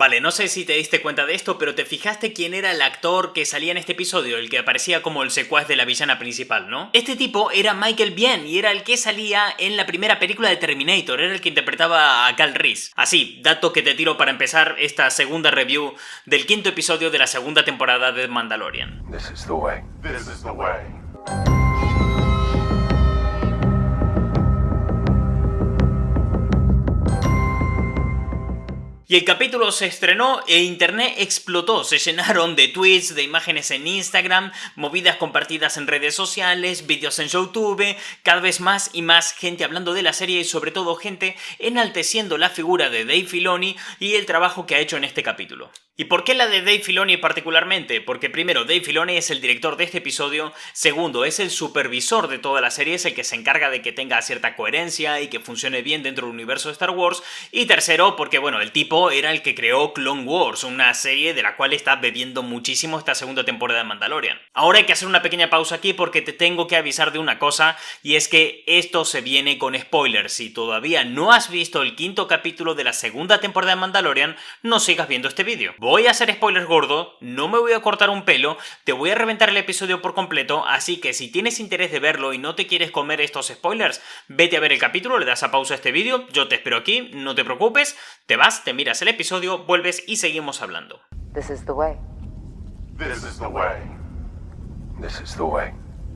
Vale, no sé si te diste cuenta de esto, pero te fijaste quién era el actor que salía en este episodio, el que aparecía como el secuaz de la villana principal, ¿no? Este tipo era Michael Biehn y era el que salía en la primera película de Terminator, era el que interpretaba a Kal Reese. Así, dato que te tiro para empezar esta segunda review del quinto episodio de la segunda temporada de Mandalorian. This is the way. This is the way. Y el capítulo se estrenó e internet explotó, se llenaron de tweets, de imágenes en Instagram, movidas compartidas en redes sociales, vídeos en YouTube, cada vez más y más gente hablando de la serie y sobre todo gente enalteciendo la figura de Dave Filoni y el trabajo que ha hecho en este capítulo. ¿Y por qué la de Dave Filoni particularmente? Porque primero, Dave Filoni es el director de este episodio, segundo, es el supervisor de toda la serie, es el que se encarga de que tenga cierta coherencia y que funcione bien dentro del universo de Star Wars, y tercero, porque bueno, el tipo era el que creó Clone Wars, una serie de la cual está bebiendo muchísimo esta segunda temporada de Mandalorian. Ahora hay que hacer una pequeña pausa aquí porque te tengo que avisar de una cosa, y es que esto se viene con spoilers. Si todavía no has visto el quinto capítulo de la segunda temporada de Mandalorian, no sigas viendo este vídeo. Voy a hacer spoilers gordo, no me voy a cortar un pelo, te voy a reventar el episodio por completo, así que si tienes interés de verlo y no te quieres comer estos spoilers, vete a ver el capítulo, le das a pausa a este vídeo, yo te espero aquí, no te preocupes, te vas, te miras el episodio, vuelves y seguimos hablando. This is the way. This is the way. This is the way.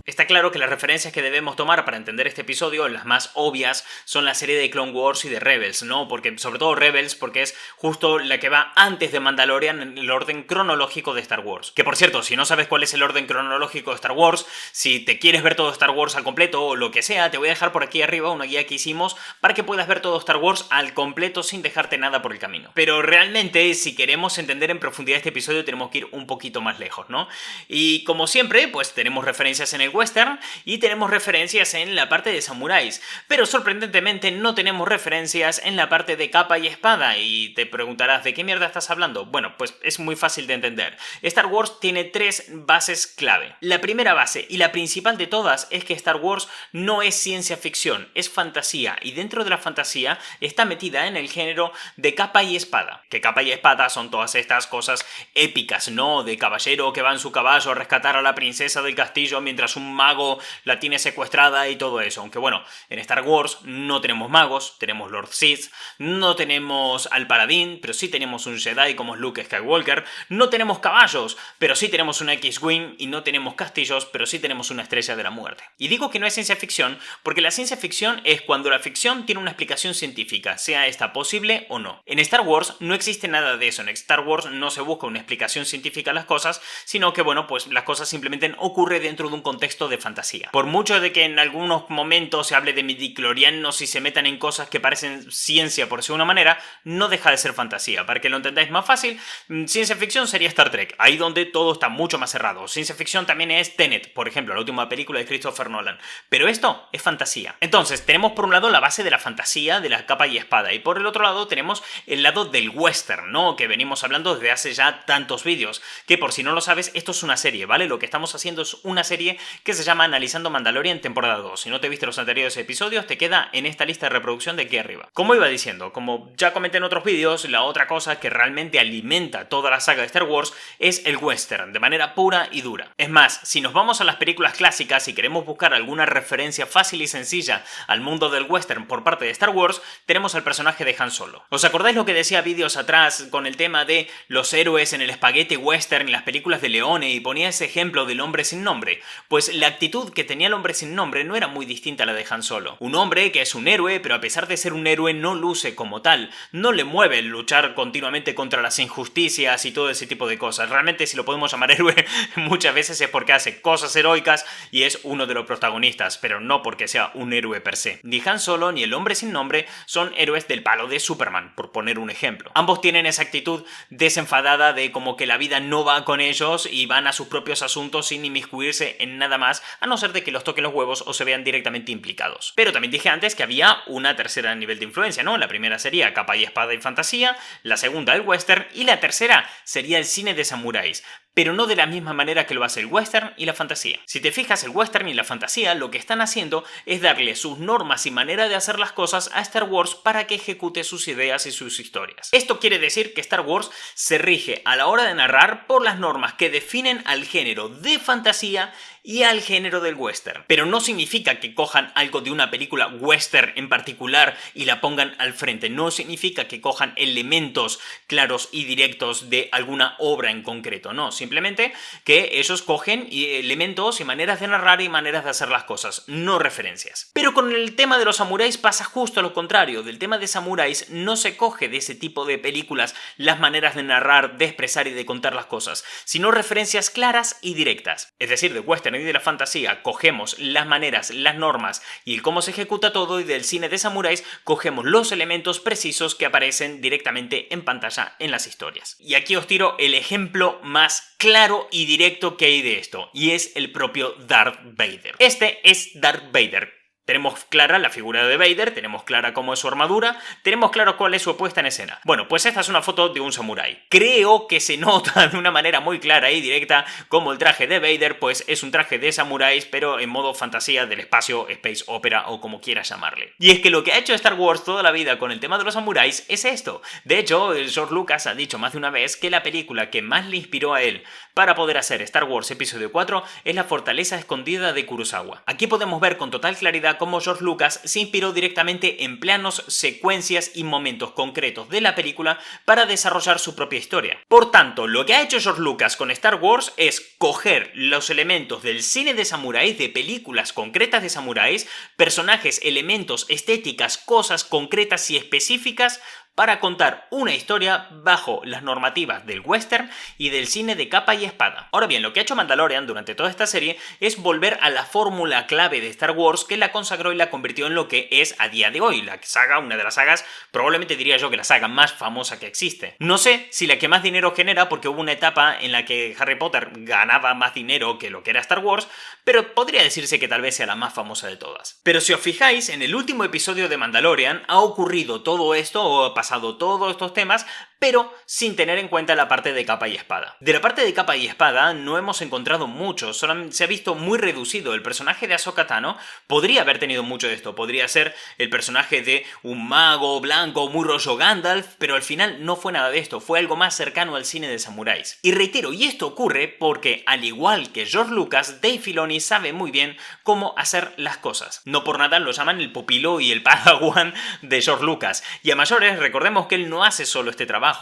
Está claro que las referencias que debemos tomar para entender este episodio, las más obvias, son la serie de Clone Wars y de Rebels, ¿no? Porque, sobre todo Rebels, porque es justo la que va antes de Mandalorian en el orden cronológico de Star Wars. Que por cierto, si no sabes cuál es el orden cronológico de Star Wars, si te quieres ver todo Star Wars al completo o lo que sea, te voy a dejar por aquí arriba una guía que hicimos para que puedas ver todo Star Wars al completo sin dejarte nada por el camino. Pero realmente, si queremos entender en profundidad este episodio, tenemos que ir un poquito más lejos, ¿no? Y como siempre, pues tenemos referencias en el western y tenemos referencias en la parte de samuráis, pero sorprendentemente no tenemos referencias en la parte de capa y espada. Y te preguntarás, ¿de qué mierda estás hablando? Bueno, pues es muy fácil de entender. Star Wars tiene tres bases clave. La primera base y la principal de todas es que Star Wars no es ciencia ficción, es fantasía, y dentro de la fantasía está metida en el género de capa y espada. Que capa y espada son todas estas cosas épicas, ¿no? De caballero que va en su caballo a rescatar a la princesa del castillo mientras un mago la tiene secuestrada y todo eso. Aunque bueno, en Star Wars no tenemos magos, tenemos Lord Sith, no tenemos al Paladín, pero sí tenemos un Jedi como Luke Skywalker, no tenemos caballos, pero sí tenemos una X-Wing, y no tenemos castillos, pero sí tenemos una estrella de la muerte. Y digo que no es ciencia ficción porque la ciencia ficción es cuando la ficción tiene una explicación científica, sea esta posible o no. En Star Wars no existe nada de eso, en Star Wars no se busca una explicación científica a las cosas, sino que bueno, pues las cosas simplemente ocurren dentro de un contexto de fantasía. Por mucho de que en algunos momentos se hable de midichlorianos y se metan en cosas que parecen ciencia por decir una manera, no deja de ser fantasía. Para que lo entendáis más fácil, ciencia ficción sería Star Trek, ahí donde todo está mucho más cerrado. Ciencia ficción también es Tenet, por ejemplo, la última película de Christopher Nolan. Pero esto es fantasía. Entonces, tenemos por un lado la base de la fantasía, de la capa y espada, y por el otro lado tenemos el lado del western, ¿no? Que venimos hablando desde hace ya tantos vídeos, que por si no lo sabes, esto es una serie, ¿vale? Lo que estamos haciendo es una serie que se llama Analizando Mandalorian temporada 2. Si no te viste los anteriores episodios, te queda en esta lista de reproducción de aquí arriba. Como iba diciendo, como ya comenté en otros vídeos, la otra cosa que realmente alimenta toda la saga de Star Wars es el western, de manera pura y dura. Es más, si nos vamos a las películas clásicas y queremos buscar alguna referencia fácil y sencilla al mundo del western por parte de Star Wars, tenemos al personaje de Han Solo. ¿Os acordáis lo que decía vídeos atrás con el tema de los héroes en el espagueti western y las películas de Leone, y ponía ese ejemplo del hombre sin nombre? Pues la actitud que tenía el hombre sin nombre no era muy distinta a la de Han Solo. Un hombre que es un héroe, pero a pesar de ser un héroe no luce como tal. No le mueve el luchar continuamente contra las injusticias y todo ese tipo de cosas. Realmente, si lo podemos llamar héroe, muchas veces es porque hace cosas heroicas y es uno de los protagonistas, pero no porque sea un héroe per se. Ni Han Solo ni el hombre sin nombre son héroes del palo de Superman, por poner un ejemplo. Ambos tienen esa actitud desenfadada de como que la vida no va con ellos y van a sus propios asuntos sin inmiscuirse en nada más, a no ser de que los toquen los huevos o se vean directamente implicados. Pero también dije antes que había una tercera nivel de influencia, ¿no? La primera sería capa y espada y fantasía, la segunda el western y la tercera sería el cine de samuráis, pero no de la misma manera que lo hace el western y la fantasía. Si te fijas, el western y la fantasía lo que están haciendo es darle sus normas y manera de hacer las cosas a Star Wars para que ejecute sus ideas y sus historias. Esto quiere decir que Star Wars se rige a la hora de narrar por las normas que definen al género de fantasía y al género del western. Pero no significa que cojan algo de una película western en particular y la pongan al frente. No significa que cojan elementos claros y directos de alguna obra en concreto. No, simplemente que ellos cogen elementos y maneras de narrar y maneras de hacer las cosas, no referencias. Pero con el tema de los samuráis pasa justo lo contrario. Del tema de samuráis no se coge de ese tipo de películas las maneras de narrar, de expresar y de contar las cosas, sino referencias claras y directas. Es decir, de western y de la fantasía cogemos las maneras, las normas y el cómo se ejecuta todo, y del cine de samuráis cogemos los elementos precisos que aparecen directamente en pantalla en las historias. Y aquí os tiro el ejemplo más claro y directo que hay de esto, y es el propio Darth Vader. Este es Darth Vader. Tenemos clara la figura de Vader, tenemos clara cómo es su armadura, tenemos claro cuál es su puesta en escena. Bueno, pues esta es una foto de un samurái. Creo que se nota de una manera muy clara y directa cómo el traje de Vader pues es un traje de samuráis, pero en modo fantasía del espacio, space opera o como quieras llamarle. Y es que lo que ha hecho Star Wars toda la vida con el tema de los samuráis es esto. De hecho, George Lucas ha dicho más de una vez que la película que más le inspiró a él para poder hacer Star Wars Episodio 4 es La fortaleza escondida de Kurosawa. Aquí podemos ver con total claridad cómo George Lucas se inspiró directamente en planos, secuencias y momentos concretos de la película para desarrollar su propia historia. Por tanto, lo que ha hecho George Lucas con Star Wars es coger los elementos del cine de samuráis, de películas concretas de samuráis, personajes, elementos, estéticas, cosas concretas y específicas para contar una historia bajo las normativas del western y del cine de capa y espada. Ahora bien, lo que ha hecho Mandalorian durante toda esta serie es volver a la fórmula clave de Star Wars que la consagró y la convirtió en lo que es a día de hoy, la saga, una de las sagas, probablemente diría yo que la saga más famosa que existe. No sé si la que más dinero genera, porque hubo una etapa en la que Harry Potter ganaba más dinero que lo que era Star Wars, pero podría decirse que tal vez sea la más famosa de todas. Pero si os fijáis, en el último episodio de Mandalorian ha ocurrido todo esto, o ha pasado todos estos temas, pero sin tener en cuenta la parte de capa y espada. De la parte de capa y espada no hemos encontrado mucho, solo se ha visto muy reducido. El personaje de Ahsoka Tano podría haber tenido mucho de esto, podría ser el personaje de un mago blanco muy rollo Gandalf, pero al final no fue nada de esto, fue algo más cercano al cine de samuráis. Y reitero, y esto ocurre porque, al igual que George Lucas, Dave Filoni sabe muy bien cómo hacer las cosas. No por nada lo llaman el pupilo y el padawan de George Lucas. Y a mayores, recordemos que él no hace solo este trabajo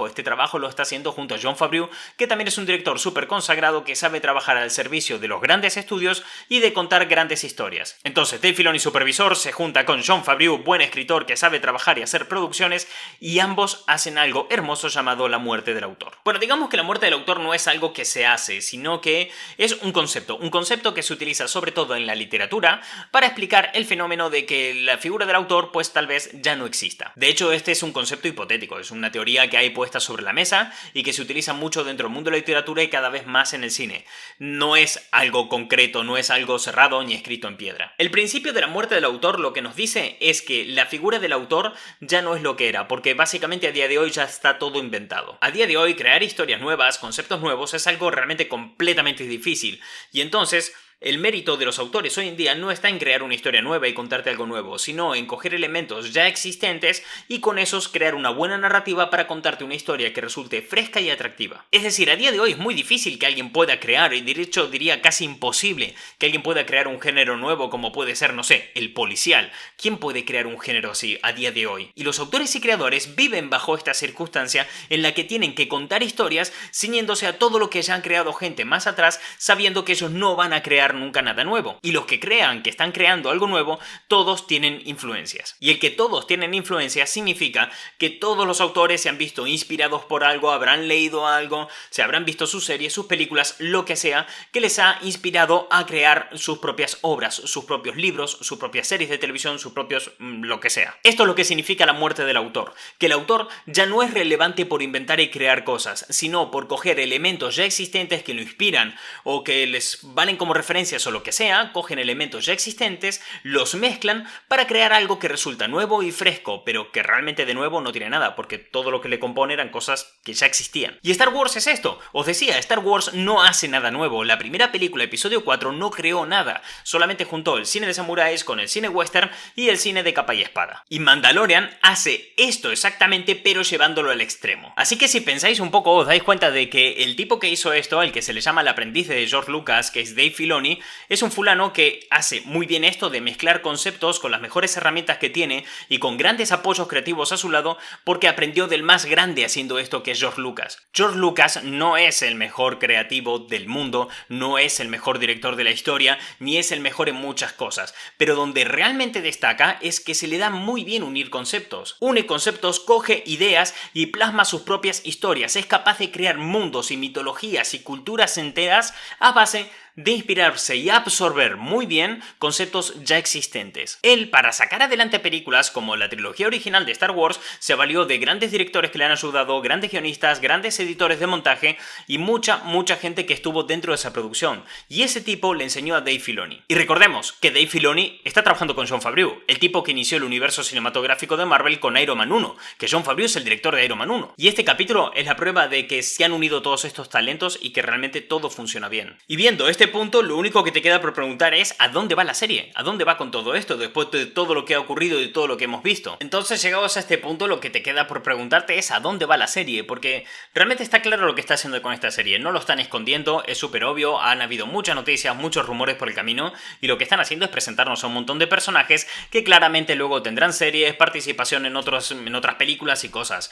lo está haciendo junto a Jon Favreau, que también es un director súper consagrado que sabe trabajar al servicio de los grandes estudios y de contar grandes historias. Entonces Dave Filoni, supervisor, se junta con Jon Favreau, buen escritor que sabe trabajar y hacer producciones, y ambos hacen algo hermoso llamado la muerte del autor. Bueno, digamos que la muerte del autor no es algo que se hace, sino que es un concepto que se utiliza sobre todo en la literatura para explicar el fenómeno de que la figura del autor pues tal vez ya no exista. De hecho, este es un concepto hipotético, es una teoría que hay puesta sobre la mesa y que se utiliza mucho dentro del mundo de la literatura y cada vez más en el cine. No es algo concreto, no es algo cerrado ni escrito en piedra. El principio de la muerte del autor lo que nos dice es que la figura del autor ya no es lo que era, porque básicamente a día de hoy ya está todo inventado. A día de hoy crear historias nuevas, conceptos nuevos es algo realmente completamente difícil, y entonces el mérito de los autores hoy en día no está en crear una historia nueva y contarte algo nuevo, sino en coger elementos ya existentes y con esos crear una buena narrativa para contarte una historia que resulte fresca y atractiva. Es decir, a día de hoy es muy difícil que alguien pueda crear, y de hecho diría casi imposible que alguien pueda crear un género nuevo como puede ser, no sé, el policial. ¿Quién puede crear un género así a día de hoy? Y los autores y creadores viven bajo esta circunstancia en la que tienen que contar historias ciñéndose a todo lo que ya han creado gente más atrás, sabiendo que ellos no van a crear nunca nada nuevo. Y los que crean que están creando algo nuevo, todos tienen influencias. Y el que todos tienen influencias significa que todos los autores se han visto inspirados por algo, habrán leído algo, se habrán visto sus series, sus películas, lo que sea, que les ha inspirado a crear sus propias obras, sus propios libros, sus propias series de televisión, sus propios lo que sea. Esto es lo que significa la muerte del autor. Que el autor ya no es relevante por inventar y crear cosas, sino por coger elementos ya existentes que lo inspiran o que les valen como referencia referencias o lo que sea, cogen elementos ya existentes, los mezclan para crear algo que resulta nuevo y fresco, pero que realmente de nuevo no tiene nada, porque todo lo que le compone eran cosas que ya existían. Y Star Wars es esto. Os decía, Star Wars no hace nada nuevo. La primera película, episodio 4, no creó nada. Solamente juntó el cine de samuráis con el cine western y el cine de capa y espada. Y Mandalorian hace esto exactamente, pero llevándolo al extremo. Así que si pensáis un poco, os dais cuenta de que el tipo que hizo esto, el que se le llama el aprendiz de George Lucas, que es Dave Filoni, es un fulano que hace muy bien esto de mezclar conceptos con las mejores herramientas que tiene y con grandes apoyos creativos a su lado, porque aprendió del más grande haciendo esto, que es George Lucas. George Lucas no es el mejor creativo del mundo, no es el mejor director de la historia, ni es el mejor en muchas cosas, pero donde realmente destaca es que se le da muy bien unir conceptos. Une conceptos, coge ideas y plasma sus propias historias. Es capaz de crear mundos y mitologías y culturas enteras a base de inspirarse y absorber muy bien conceptos ya existentes. Él, para sacar adelante películas como la trilogía original de Star Wars, se valió de grandes directores que le han ayudado, grandes guionistas, grandes editores de montaje y mucha gente que estuvo dentro de esa producción. Y ese tipo le enseñó a Dave Filoni. Y recordemos que Dave Filoni está trabajando con Jon Favreau, el tipo que inició el universo cinematográfico de Marvel con Iron Man 1, que Jon Favreau es el director de Iron Man 1. Y este capítulo es la prueba de que se han unido todos estos talentos y que realmente todo funciona bien. Y viendo este punto, lo único que te queda por preguntar es ¿a dónde va la serie? ¿A dónde va con todo esto después de todo lo que ha ocurrido y de todo lo que hemos visto? Entonces, llegados a este punto, lo que te queda por preguntarte es ¿a dónde va la serie? Porque realmente está claro lo que está haciendo con esta serie, no lo están escondiendo, es súper obvio, han habido muchas noticias, muchos rumores por el camino, y lo que están haciendo es presentarnos a un montón de personajes que claramente luego tendrán series, participación en otras películas y cosas.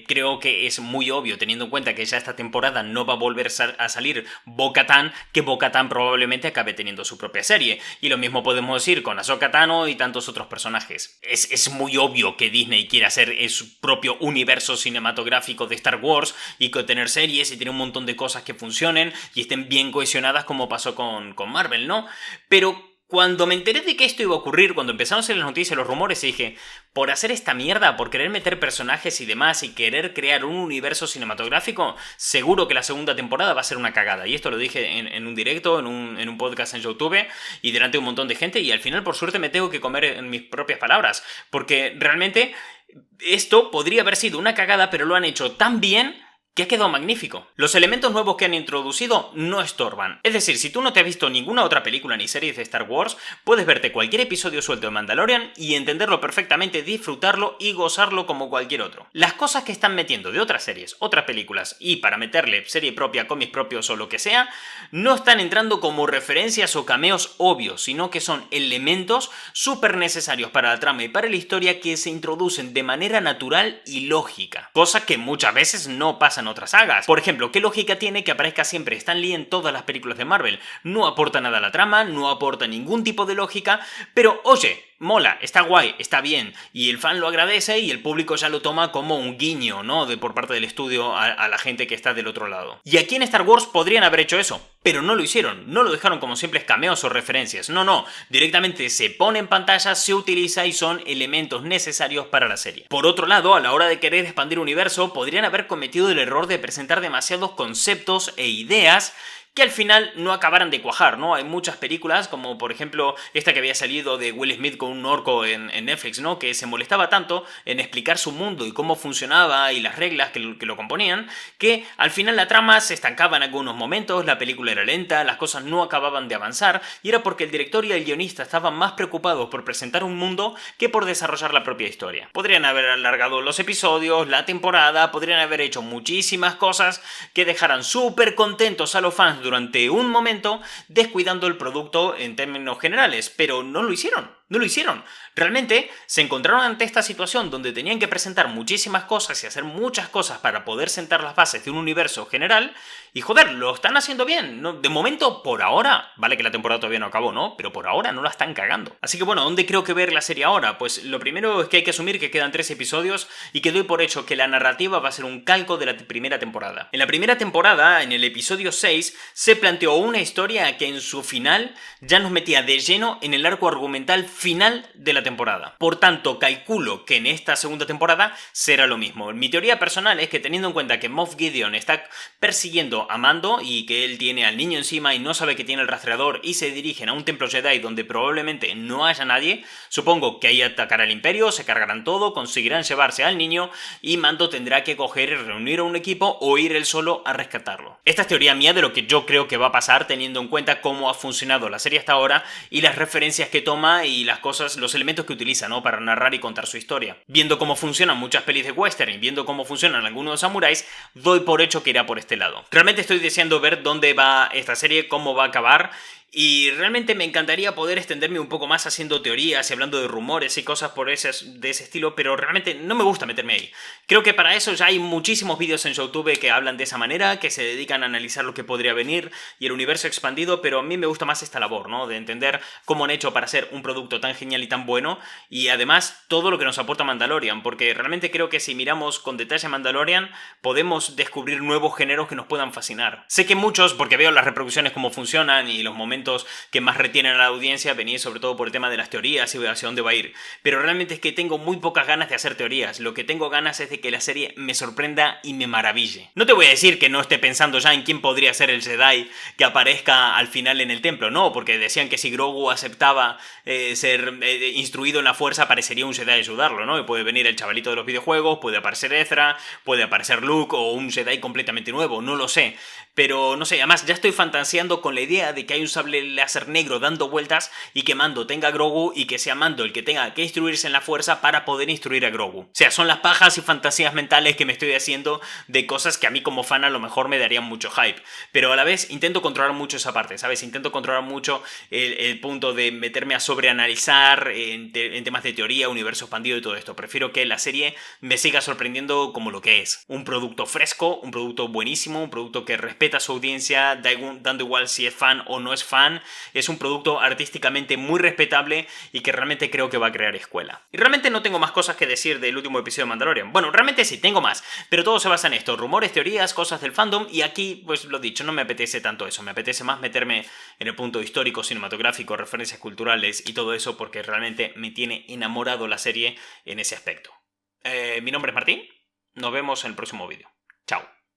Creo que es muy obvio, teniendo en cuenta que ya esta temporada no va a volver a salir Bo-Katan, que Bo-Katan probablemente acabe teniendo su propia serie. Y lo mismo podemos decir con Ahsoka Tano y tantos otros personajes. Es muy obvio que Disney quiere hacer su propio universo cinematográfico de Star Wars y que tener series y tener un montón de cosas que funcionen y estén bien cohesionadas como pasó con Marvel, ¿no? Pero cuando me enteré de que esto iba a ocurrir, cuando empezaron a salir las noticias, los rumores, dije, por hacer esta mierda, por querer meter personajes y demás y querer crear un universo cinematográfico, seguro que la segunda temporada va a ser una cagada. Y esto lo dije en un directo, en un podcast en YouTube y delante de un montón de gente, y al final por suerte me tengo que comer en mis propias palabras, porque realmente esto podría haber sido una cagada, pero lo han hecho tan bien que ha quedado magnífico. Los elementos nuevos que han introducido no estorban. Es decir, si tú no te has visto ninguna otra película ni serie de Star Wars, puedes verte cualquier episodio suelto de Mandalorian y entenderlo perfectamente, disfrutarlo y gozarlo como cualquier otro. Las cosas que están metiendo de otras series, otras películas y para meterle serie propia, cómics propios o lo que sea, no están entrando como referencias o cameos obvios, sino que son elementos súper necesarios para la trama y para la historia que se introducen de manera natural y lógica. Cosa que muchas veces no pasa en otras sagas. Por ejemplo, ¿qué lógica tiene que aparezca siempre Stan Lee en todas las películas de Marvel? No aporta nada a la trama, no aporta ningún tipo de lógica, pero oye, mola, está guay, está bien, y el fan lo agradece y el público ya lo toma como un guiño, ¿no? Por parte del estudio a la gente que está del otro lado. Y aquí en Star Wars podrían haber hecho eso, pero no lo hicieron, no lo dejaron como simples cameos o referencias, no, directamente se pone en pantalla, se utiliza y son elementos necesarios para la serie. Por otro lado, a la hora de querer expandir universo, podrían haber cometido el error de presentar demasiados conceptos e ideas que al final no acabaran de cuajar, ¿no? Hay muchas películas, como por ejemplo esta que había salido de Will Smith con un orco en Netflix, ¿no? Que se molestaba tanto en explicar su mundo y cómo funcionaba y las reglas que lo componían, que al final la trama se estancaba en algunos momentos, la película era lenta, las cosas no acababan de avanzar, y era porque el director y el guionista estaban más preocupados por presentar un mundo que por desarrollar la propia historia. Podrían haber alargado los episodios, la temporada, podrían haber hecho muchísimas cosas que dejaran súper contentos a los fans durante un momento, descuidando el producto en términos generales, pero no lo hicieron. Realmente se encontraron ante esta situación donde tenían que presentar muchísimas cosas y hacer muchas cosas para poder sentar las bases de un universo general y joder, lo están haciendo bien, ¿no? De momento, por ahora, vale que la temporada todavía no acabó, ¿no? Pero por ahora no la están cagando. Así que bueno, ¿dónde creo que ver la serie ahora? Pues lo primero es que hay que asumir que quedan 3 episodios y que doy por hecho que la narrativa va a ser un calco de la primera temporada. En la primera temporada, en el episodio 6, se planteó una historia que en su final ya nos metía de lleno en el arco argumental final de la temporada. Por tanto, calculo que en esta segunda temporada será lo mismo. Mi teoría personal es que, teniendo en cuenta que Moff Gideon está persiguiendo a Mando y que él tiene al niño encima y no sabe que tiene el rastreador y se dirigen a un templo Jedi donde probablemente no haya nadie, supongo que ahí atacará el Imperio, se cargarán todo, conseguirán llevarse al niño y Mando tendrá que coger y reunir a un equipo o ir él solo a rescatarlo. Esta es teoría mía de lo que yo creo que va a pasar, teniendo en cuenta cómo ha funcionado la serie hasta ahora y las referencias que toma y las cosas, los elementos que utiliza, ¿no?, para narrar y contar su historia. Viendo cómo funcionan muchas pelis de western y viendo cómo funcionan algunos samuráis, doy por hecho que irá por este lado. Realmente estoy deseando ver dónde va esta serie, cómo va a acabar. Y realmente me encantaría poder extenderme un poco más haciendo teorías y hablando de rumores y cosas de ese estilo, pero realmente no me gusta meterme ahí. Creo que para eso ya hay muchísimos vídeos en YouTube que hablan de esa manera, que se dedican a analizar lo que podría venir y el universo expandido, pero a mí me gusta más esta labor, ¿no?, de entender cómo han hecho para hacer un producto tan genial y tan bueno, y además todo lo que nos aporta Mandalorian, porque realmente creo que si miramos con detalle Mandalorian, podemos descubrir nuevos géneros que nos puedan fascinar. Sé que muchos, porque veo las reproducciones cómo funcionan y los momentos que más retienen a la audiencia, venís sobre todo por el tema de las teorías y hacia dónde va a ir, pero realmente es que tengo muy pocas ganas de hacer teorías. Lo que tengo ganas es de que la serie me sorprenda y me maraville. No te voy a decir que no esté pensando ya en quién podría ser el Jedi que aparezca al final en el templo, no, porque decían que si Grogu aceptaba ser instruido en la fuerza, aparecería un Jedi a ayudarlo, ¿no? Y puede venir el chavalito de los videojuegos, puede aparecer Ezra, puede aparecer Luke o un Jedi completamente nuevo, no lo sé. Pero no sé, además ya estoy fantaseando con la idea de que hay un sable láser negro dando vueltas y que Mando tenga a Grogu y que sea Mando el que tenga que instruirse en la fuerza para poder instruir a Grogu. O sea, son las pajas y fantasías mentales que me estoy haciendo de cosas que a mí como fan a lo mejor me darían mucho hype. Pero a la vez intento controlar mucho esa parte, ¿sabes? Intento controlar mucho el punto de meterme a sobreanalizar en temas de teoría, universo expandido y todo esto. Prefiero que la serie me siga sorprendiendo como lo que es. Un producto fresco, un producto buenísimo, un producto que respeta a su audiencia, dando igual si es fan o no es fan. Es un producto artísticamente muy respetable y que realmente creo que va a crear escuela. Y realmente no tengo más cosas que decir del último episodio de Mandalorian. Bueno, realmente sí, tengo más, pero todo se basa en esto: rumores, teorías, cosas del fandom, y aquí, pues lo dicho, no me apetece tanto eso. Me apetece más meterme en el punto histórico, cinematográfico, referencias culturales y todo eso, porque realmente me tiene enamorado la serie en ese aspecto. Mi nombre es Martín, nos vemos en el próximo vídeo. Chao.